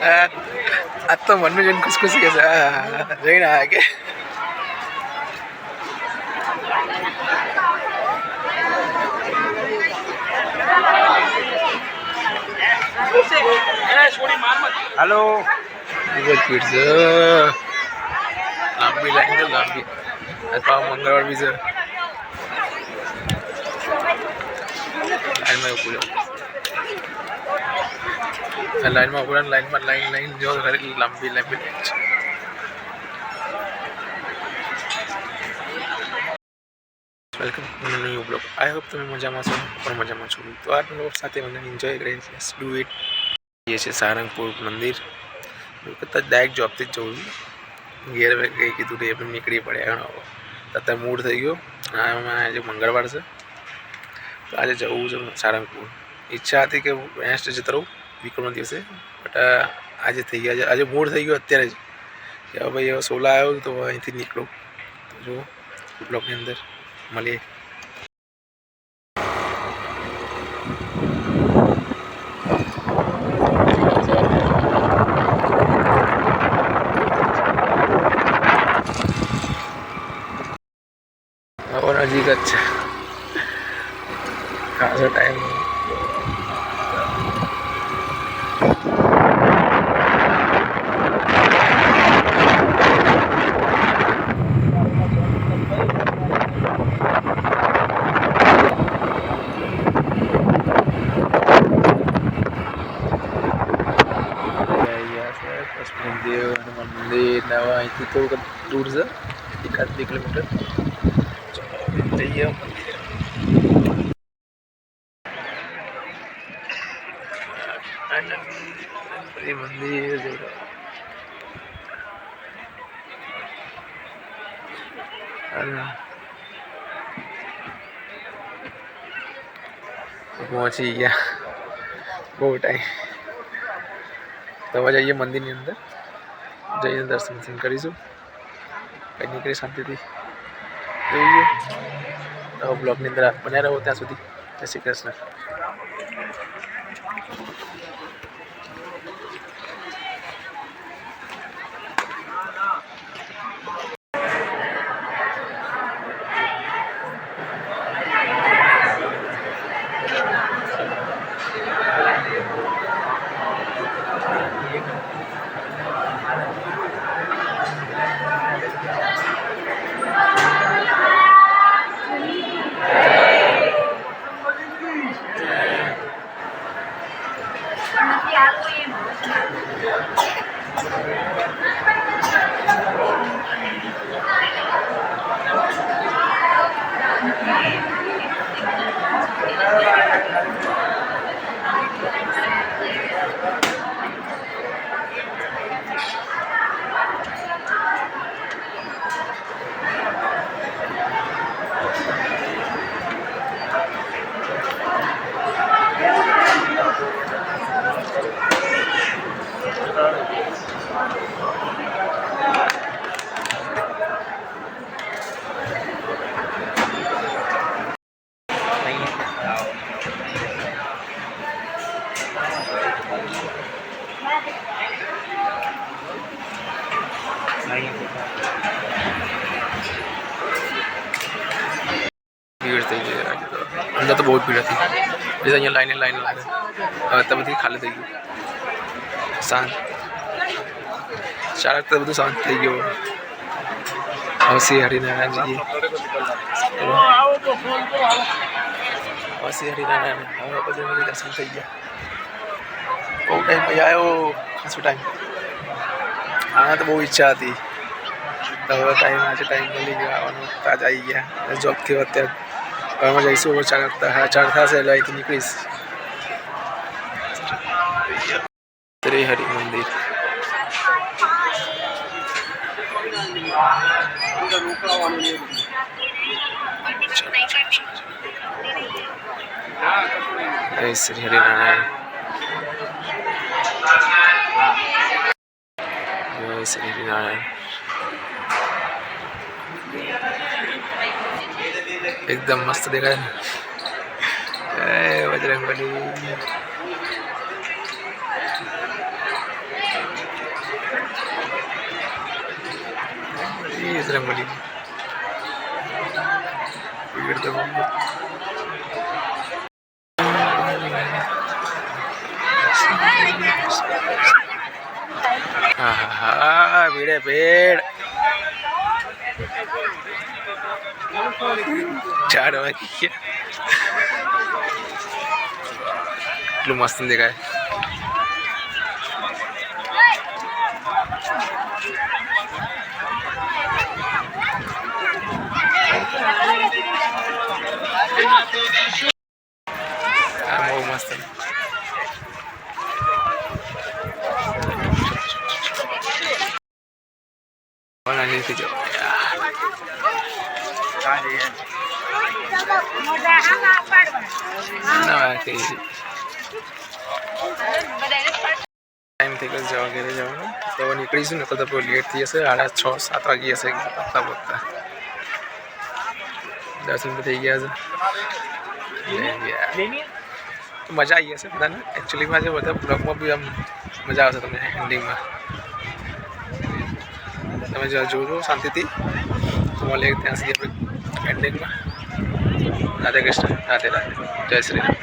आज तो मन में जन खुश खुशी के रही ना आगे हेलो लांबी लाइन तो लांबी आता मंगळवार भी सर लाइन में पूरा लाइन जो लंबी लंबी welcome new blog I hope तुम्हें मजा में छो और मजा में छो तो आज लोग साथ में एंजॉय करें लेट्स डू इट ये છે સારંગપુર મંદિર કદાચ ડાયરેક્ટ જોબથી જ જવું ઘેર ગઈ કીધું કે આપણે નીકળી પડ્યા અત્યારે મૂડ થઈ ગયો આજે મંગળવાર છે તો આજે જવું છે સારંગપુર ઈચ્છા હતી કે વેસ્ટ જતો રહું વીકના દિવસે બટ આજે થઈ ગયા આજે મૂડ થઈ ગયો અત્યારે જ કે ભાઈ હવે સોલા આવ્યો તો અહીંથી નીકળું તો જો બ્લોગની અંદર મળીએ और नजीक अच्छा खासा टाइम देव हनुमान मंदिर नवा इतनी तो दूर से 1-2 किलोमीटर मंदिर पहुंची गया बहुत टाइम तो जाइए मंदिर अंदर जाइए दर्शन करीशू कहीं निकली शांति थी જોઈએ તો બ્લોગની અંદર બન્યા રહો ત્યાં સુધી જય શ્રી કૃષ્ણ भीड़ थी अंदर तो बहुत भीड़ थी जैसे अँ लाइन लागे तब बधी खाली थी गई शांत चालक तो બધું શાંત થઈ ગયો હવે શ્રી હરિનારાયણજી શ્રી હરિનારાયણ હવે બધું દર્શન થઈ ગયા બહુ ટાઈમ પછી આવ્યો ખાસો ટાઈમ આના તો બહુ ઈચ્છા હતી તો હવે આજે ટાઈમ મળી ગયો આવવાનો તાજ આવી ગયા જોબથી અત્યારે હવે અમે જઈશું 4 થશે એટલે અહીંથી નીકળીશ શ્રી હરિ મંદિર जय श्री हरिनारायण जय श्री हरिनारायण एकदम मस्त देखा है बजरंगबली બજરંગબલી ભીડ તો બહુ. હા હા હા ભીડે ભીડ 4 વાગી ગયા. એટલું મસ્ત દેખાય. બહુ મસ્ત. નીચે જાઓ ટાઈમ થઈ ગયો જવા ઘરે જવાનો. તો હવે નીકળીશું ને તો લેટ થઈ જશે. 6:30-7 વાગી જશે પગતા પગતા. દર્શન થઈ ગયા છે. મજા આવી જશે બધાને. એકચ્યુઅલીમાં જે બધા બ્લોગમાં બી આમ મજા આવશે તમને એન્ડિંગમાં. તમે જોજો શાંતિથી. તો મળીએ ત્યાં સુધી આપણે એન્ડિંગમાં. રાધે કૃષ્ણ, રાધે રાધે, જય શ્રી રામ.